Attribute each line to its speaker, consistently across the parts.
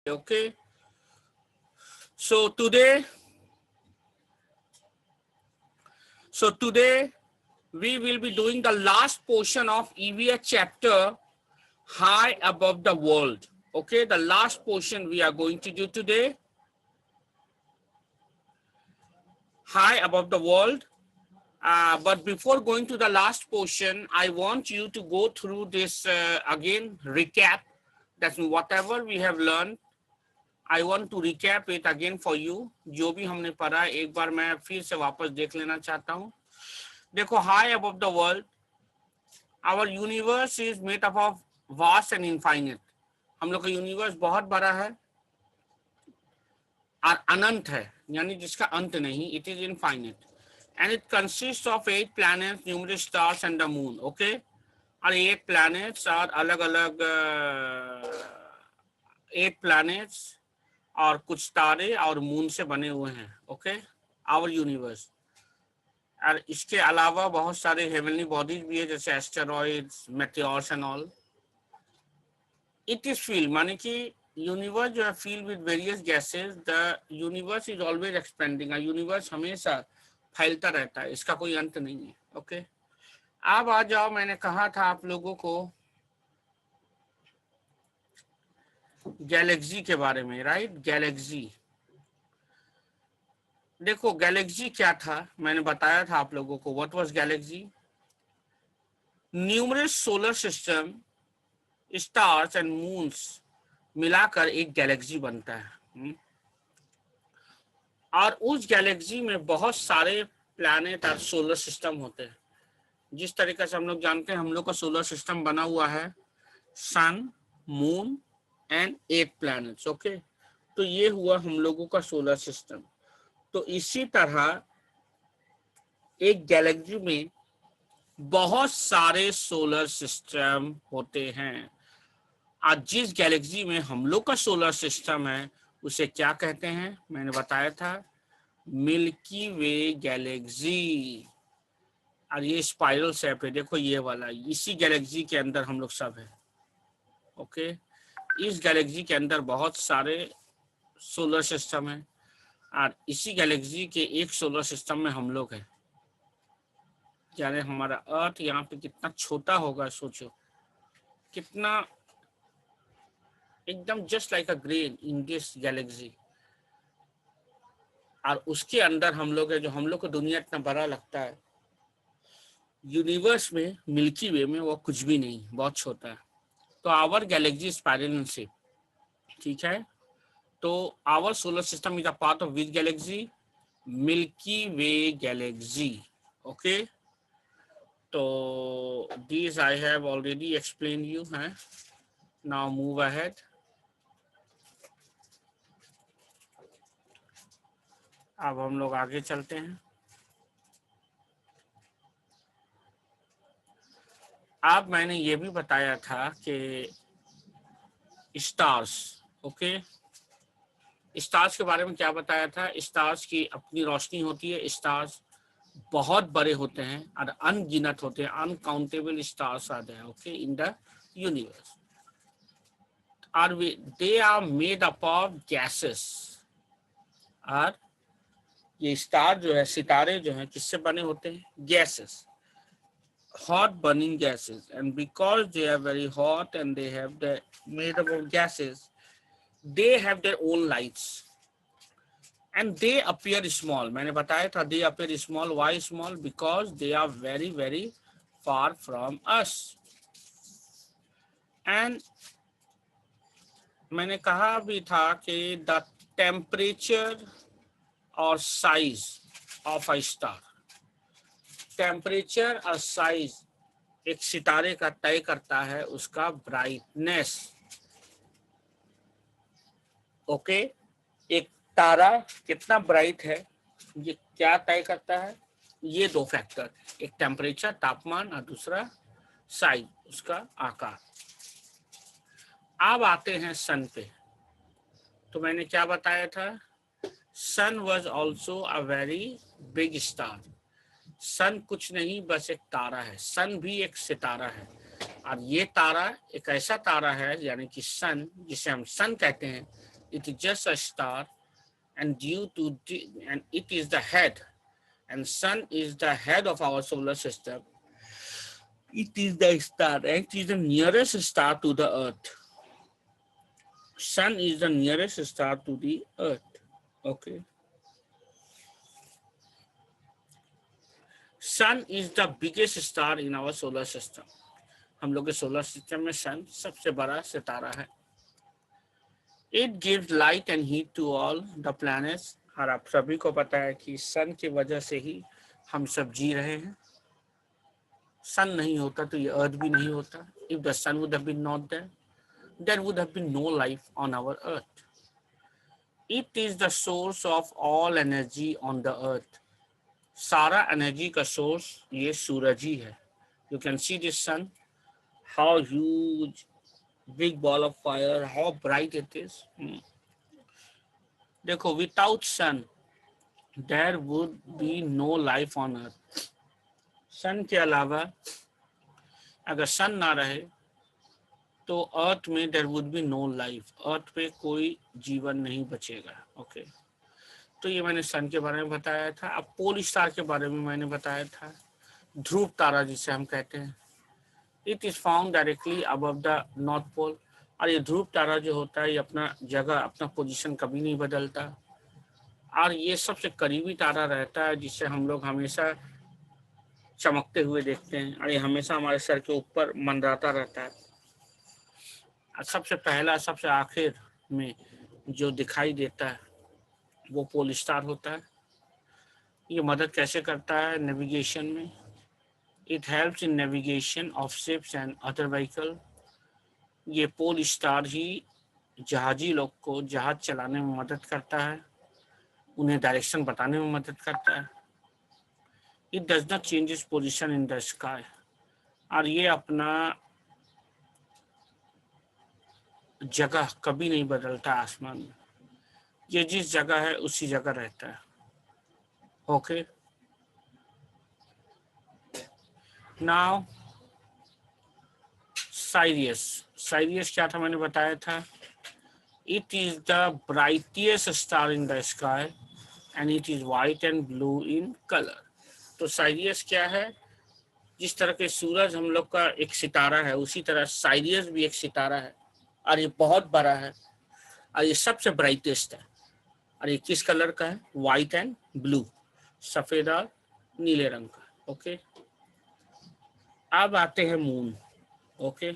Speaker 1: Okay, so today we will be doing the last portion of EVS chapter, High Above the World. Okay, the last portion we are going to do today, High Above the World. But before going to the last portion, I want you to go through this again, recap. That's whatever we have learned. I want to recap it again for you. जो भी हमने पढ़ा एक बार मैं फिर से वापस देख लेना चाहता हूँ. देखो, high above the world, our universe is made up of vast and infinite. हम लोग का यूनिवर्स बहुत बड़ा है और अनंत है, यानी जिसका अंत नहीं. It is infinite and it consists of 8 planets, numerous stars and the moon. Okay, और 8 planets और अलग-अलग 8 planets और कुछ तारे और मून से बने हुए हैं. Okay, our universe. और इसके अलावा बहुत सारे हेवनली बॉडीज भी है, जैसे asteroids, meteors and all. It is field, माने कि यूनिवर्स जो है field with various gases. The universe is always expanding. Universe हमेशा फैलता रहता है, इसका कोई अंत नहीं है. ओके, अब आ जाओ, मैंने कहा था आप लोगों को गैलेक्सी के बारे में, राइट. गैलेक्सी, देखो गैलेक्सी क्या था, मैंने बताया था आप लोगों को. What was Galaxy? Numerous solar system, stars and moons मिलाकर एक गैलेक्सी बनता है. और उस गैलेक्सी में बहुत सारे प्लैनेट और सोलर सिस्टम होते हैं. जिस तरीके से हम लोग जानते हैं, हम लोग का सोलर सिस्टम बना हुआ है सन, मून एंड 8 प्लैनेट्स. ओके, तो ये हुआ हम लोगों का सोलर सिस्टम. तो इसी तरह एक गैलेक्सी में बहुत सारे सोलर सिस्टम होते हैं. आज जिस गैलेक्सी में हम लोग का सोलर सिस्टम है उसे क्या कहते हैं, मैंने बताया था, मिल्की वे गैलेक्सी. और ये स्पाइरल शेप है, देखो ये वाला, इसी गैलेक्सी के अंदर हम लोग सब है. ओके, इस गैलेक्सी के अंदर बहुत सारे सोलर सिस्टम है और इसी गैलेक्सी के एक सोलर सिस्टम में हम लोग हैं. यानी हमारा अर्थ यहाँ पे कितना छोटा होगा, सोचो कितना, एकदम just like a grain in this Galaxy. और उसके अंदर हम लोग है, जो हम लोग को दुनिया इतना बड़ा लगता है, यूनिवर्स में मिल्की वे में वो कुछ भी नहीं, बहुत छोटा है. तो आवर गैलेक्सी स्पाइरल शेप, ठीक है. तो our solar system is a part of which galaxy? Milky way galaxy. Okay, तो this I have already explain you है. Now move ahead. अब हम लोग आगे चलते हैं. अब मैंने ये भी बताया था कि स्टार्स, ओके, स्टार्स के बारे में क्या बताया था. स्टार्स की अपनी रोशनी होती है. स्टार्स बहुत बड़े होते हैं और अनगिनत होते हैं. अनकाउंटेबल स्टार्स आते हैं, ओके, इन द यूनिवर्स. और they are made up of gases. और ये स्टार जो है, सितारे जो हैं, किससे बने होते हैं? Gases, hot burning gases. And because they are very hot and they have the made up of gases, they have their own lights and they appear small. मैंने बताया था they appear small. Why small? Because they are very very far from us. And मैंने कहा भी था कि the temperature or size of a star, temperature और size एक सितारे का तय करता है उसका ब्राइटनेस. ओके, एक तारा कितना ब्राइट है ये क्या तय करता है? ये 2 फैक्टर, एक टेम्परेचर, तापमान, और दूसरा साइज, उसका आकार. अब आते हैं सन पे. तो मैंने क्या बताया था? Sun was also a very big star. Sun कुछ नहीं, बस एक तारा है. सन भी एक सितारा है और ये तारा एक ऐसा तारा है, यानी कि सन, जिसे हम सन कहते हैं, It is just a star, and and it is the head, and sun is the head of our solar system. It is the star, and it is the nearest star to the earth. Sun is the nearest star to the earth. Okay. Sun is the biggest star in our solar system. हम लोग के solar system में सन सबसे बड़ा सितारा है. It gives light and heat to all the planets. और आप सभी को पता है कि सन की वजह से ही हम सब जी रहे हैं. सन नहीं होता तो ये अर्थ भी नहीं होता. If the sun would have been not there, there would have been no life on our earth. It is the source of all energy on the earth. सारा एनर्जी का सोर्स ये सूरज ही है. You can see this sun, how huge, big ball of fire, how bright it is. देखो, without sun, there would be no life on earth. सन के अलावा अगर सन ना रहे तो अर्थ में there would be no life. अर्थ पे कोई जीवन नहीं बचेगा. ओके. तो ये मैंने सन के बारे में बताया था. अब पोल स्टार के बारे में मैंने बताया था. ध्रुव तारा जिसे हम कहते हैं. It is found directly above the north pole. और ये ध्रुव तारा जो होता है ये अपना जगह, अपना पोजीशन कभी नहीं बदलता. और ये सबसे करीबी तारा रहता है जिसे हम लोग हमेशा चमकते हुए देखते हैं. और ये हमेशा हमारे सर के ऊपर मंडराता रहता है. सबसे पहला, सबसे आखिर में जो दिखाई देता है वो पोल स्टार होता है. ये मदद कैसे करता है नेविगेशन में? It helps in navigation of ships and other vehicle. ये पोल स्टार ही जहाजी लोग को जहाज चलाने में मदद करता है, उन्हें डायरेक्शन बताने में मदद करता है. It does not change its position in the sky. और ये अपना जगह कभी नहीं बदलता आसमान में. ये जिस जगह है उसी जगह रहता है. ओके. नाउ साइरियस. साइरियस क्या था मैंने बताया था. It is the brightest star in the sky and it is white and blue in colour. तो साइरियस क्या है? जिस तरह के सूरज हम लोग का एक सितारा है, उसी तरह साइरियस भी एक सितारा है. और ये बहुत बड़ा है और ये सबसे ब्राइटेस्ट है. और ये किस कलर का है? वाइट एंड ब्लू, सफेद और नीले रंग का. ओके. अब आते हैं moon. Okay.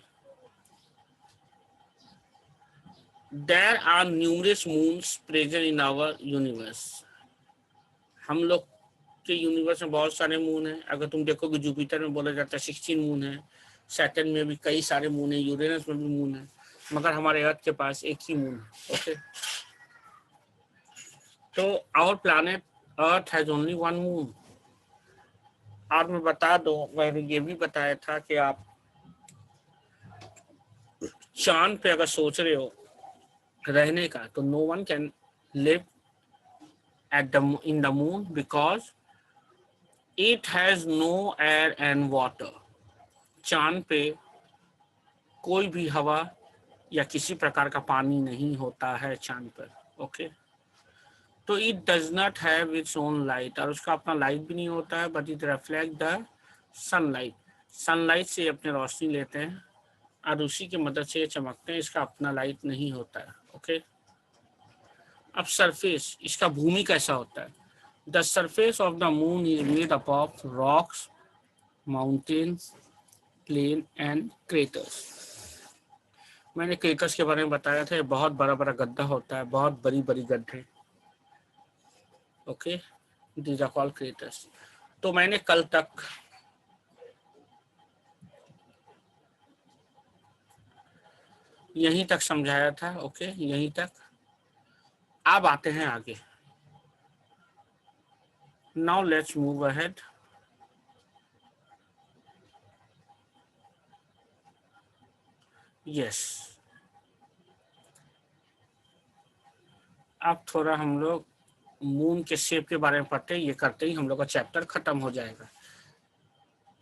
Speaker 1: There are numerous moons present in our universe. हम लोग के यूनिवर्स में बहुत सारे मून हैं. अगर तुम देखोगे जुपिटर में बोला जाता है 16 मून है. सैटर्न में भी कई सारे मून है. यूरेनस में भी मून है. मगर हमारे अर्थ के पास एक ही मून है. ओके. तो our planet earth has only one moon. और मैं बता दो, मैंने ये भी बताया था कि आप चांद पे अगर सोच रहे हो रहने का तो no one can live at in the moon because it has no air and water. चांद पे कोई भी हवा या किसी प्रकार का पानी नहीं होता है चांद पर. ओके. तो it does not have its own light. और उसका अपना लाइट भी नहीं होता है. But it reflect the sunlight. Sunlight से अपने रोशनी लेते हैं और उसी की मदद से ये चमकते हैं. इसका अपना लाइट नहीं होता है. ओके. अब सरफेस, इसका भूमि कैसा होता है? The surface of the moon is made up of rocks, mountains, plain and craters. मैंने क्रेटर्स के बारे में बताया था. ये बहुत बड़ा बड़ा गड्ढा होता है, बहुत बड़ी बड़ी गड्ढे. Okay. These are called craters. तो मैंने कल तक यहीं तक समझाया था. ओके. यहीं तक. अब आते हैं आगे. Now let's move ahead. Yes. अब थोड़ा हम लोग मून के शेप के बारे में पढ़ते हैं. ये करते ही हम लोग का चैप्टर खत्म हो जाएगा.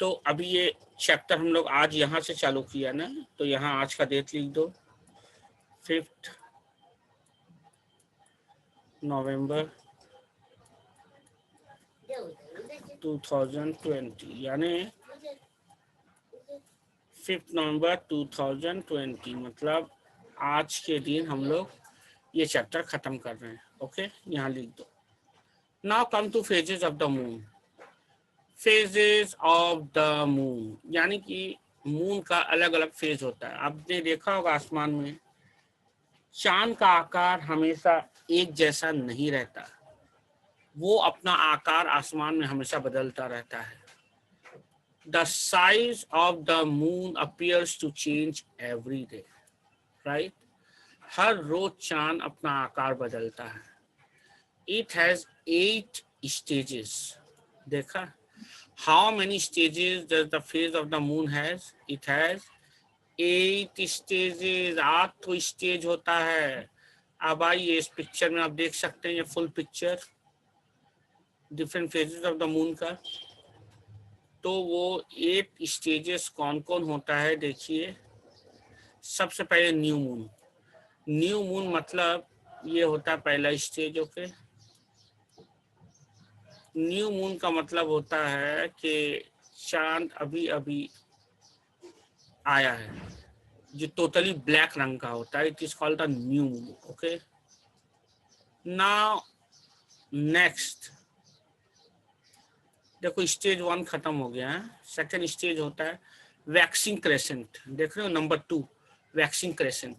Speaker 1: तो अभी ये चैप्टर हम लोग आज यहाँ से चालू किया ना, तो यहाँ आज का डेट लिख दो 5 नवंबर 2020 यानी 5 नवंबर 2020, मतलब आज के दिन हम लोग ये चैप्टर खत्म कर रहे हैं। ओके, यहाँ लिख दो। Now come two phases of the moon. Phases of the moon यानी कि मून का अलग अलग फेज होता है। आपने देखा होगा आसमान में चांद का आकार हमेशा एक जैसा नहीं रहता, वो अपना आकार आसमान में हमेशा बदलता रहता है। The size of the moon appears to change every day, right? हर रोज चांद अपना आकार बदलता है। It has 8 stages. देखा? How many stages does the phase of the moon has? It has 8 stages. 8 stage होता है। अब आइए इस पिक्चर में आप देख सकते हैं ये full picture different phases of the moon का। तो वो 8 स्टेजेस कौन कौन होता है देखिए। सबसे पहले न्यू मून। न्यू मून मतलब ये होता है पहला स्टेज। ओके, न्यू मून का मतलब होता है कि चांद अभी अभी आया है, जो टोटली ब्लैक रंग का होता है। It is called the new moon. Okay, now next देखो स्टेज 1 खत्म हो गया है। सेकेंड स्टेज होता है वैक्सिंग क्रेसेंट। देख रहे हो नंबर 2 वैक्सिंग क्रेसेंट,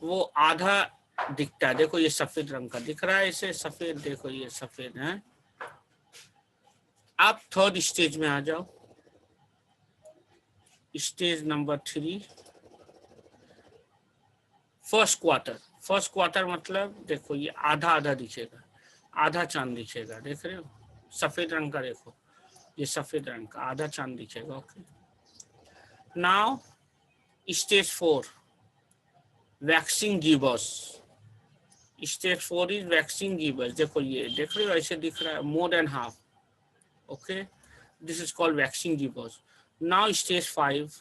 Speaker 1: वो आधा दिखता है। देखो ये सफेद रंग का दिख रहा है, इसे सफेद, देखो ये सफेद है। आप थर्ड स्टेज में आ जाओ, stage number 3 first quarter. First quarter मतलब देखो ये आधा आधा दिखेगा, आधा चांद दिखेगा। देख रहे हो सफेद रंग का, देखो ये सफेद रंग का आधा चांद दिखेगा। Okay, now stage 4 waxing gibbous. Stage 4 is waxing gibbous. देखो ये देख रहे हो ऐसे दिख रहा है, more than half. Okay, this is called waxing gibbous. Now stage 5।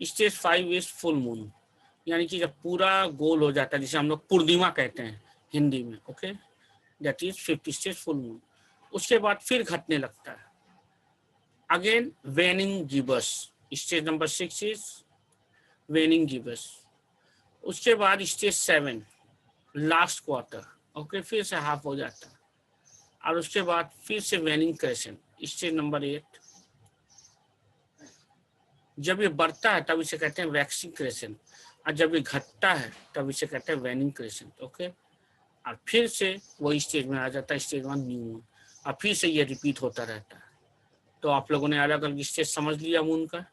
Speaker 1: Stage 5 is full moon, यानी कि जब पूरा गोल हो जाता है, जिसे हम लोग पूर्णिमा कहते हैं हिंदी में। Okay, that is 5th stage full moon. उसके बाद फिर घटने लगता है again waning gibbous. Stage number 6 is waning gibbous. उसके बाद स्टेज 7 लास्ट क्वार्टर। ओके, फिर से हाफ हो जाता है, और उसके बाद फिर से वेनिंग क्रेसेंट। स्टेज नंबर 8 जब ये बढ़ता है तब इसे कहते हैं वैक्सिंग क्रेसेंट, और जब ये घटता है तब इसे कहते हैं वेनिंग क्रेसेंट। ओके, और फिर से वही स्टेज में आ जाता है, स्टेज 1 न्यू मून, और फिर से ये रिपीट होता रहता है। तो आप लोगों ने अलग अलग स्टेज समझ लिया मून का।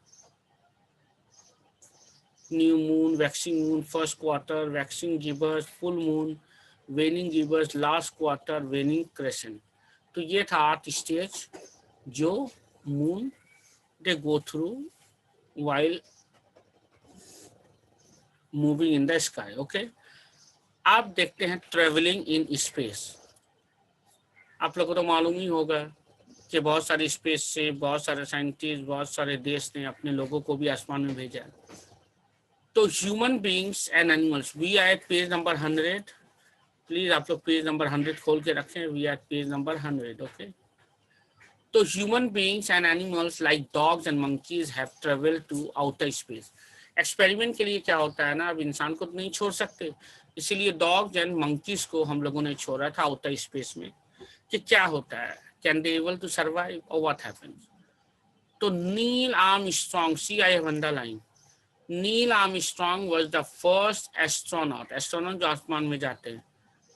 Speaker 1: New moon, waxing moon, first quarter, waxing gibbous, full moon, waning gibbous, last quarter, waning crescent. तो ये था 8 स्टेज जो moon they go through while moving in the sky. Okay, आप देखते हैं ट्रेवलिंग इन स्पेस। आप लोगों को तो मालूम ही होगा कि बहुत सारे स्पेस से बहुत सारे साइंटिस्ट, बहुत सारे देश ने अपने लोगों को भी आसमान में भेजा। तो human beings and animals, we are at page number 100। Please आप लोग पेज नंबर 100 खोल के रखें। We are page number 100। Okay, तो human beings and animals like dogs and monkeys have travelled to outer space. Experiment के लिए क्या होता है ना, अब इंसान को तो नहीं छोड़ सकते, इसीलिए डॉग्स एंड मंकीज को हम लोगों ने छोड़ा था आउटर स्पेस में कि क्या होता है, can they able to survive और व्हाट हैपेंस। तो Neil Armstrong, see I have underline, Neil Armstrong was the first astronaut. Astronaut जो आसमान में जाते हैं,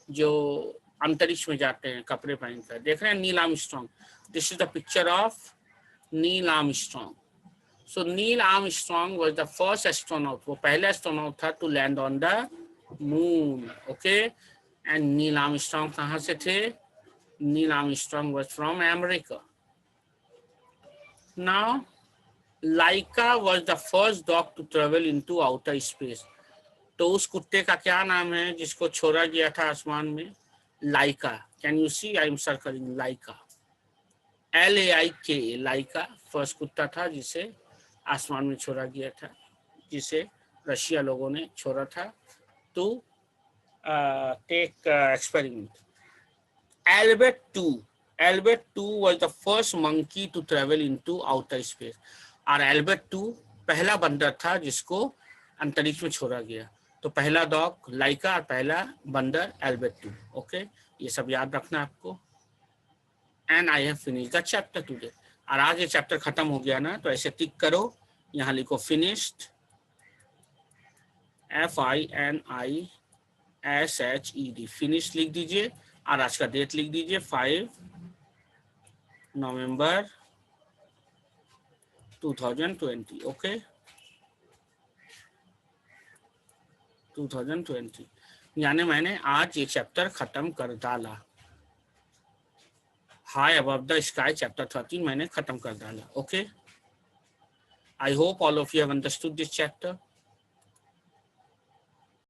Speaker 1: जो अंतरिक्ष में जाते हैं कपड़े पहनकर। देख रहे हैं Neil Armstrong, this is the picture of Neil Armstrong. So Neil Armstrong was the first astronaut. वो पहला एस्ट्रोनॉट था to land on the moon. Okay, and Neil Armstrong कहाँ से थे? Neil Armstrong was from America. Now, Laika was the first dog to travel into outer space. तो उस कुत्ते का क्या नाम है जिसको छोड़ा गया था आसमान में? Laika. Can you see? I am circling Laika. LAIK, Laika first कुत्ता था जिसे आसमान में छोड़ा गया था, जिसे रशिया लोगों ने छोड़ा था to take experiment. Albert 2 was the first monkey to travel into outer space. और एल्बर्ट 2 पहला बंदर था जिसको अंतरिक्ष में छोड़ा गया. तो पहला डॉग लाइका और पहला बंदर एल्बर्ट 2. ओके, ये सब याद रखना आपको. And I have finish the chapter today. और आज ये चैप्टर खत्म हो गया ना, तो ऐसे टिक करो, यहाँ लिखो फिनिश्ड, FINISHED, फिनिश लिख दीजिए. और आज का डेट लिख दीजिए 5 नवंबर 2020. ओके, 2020 यानी मैंने आज ये चैप्टर खत्म कर डाला. High above the sky chapter 13 मैंने खत्म कर डाला. Okay, I hope all of you have understood this chapter.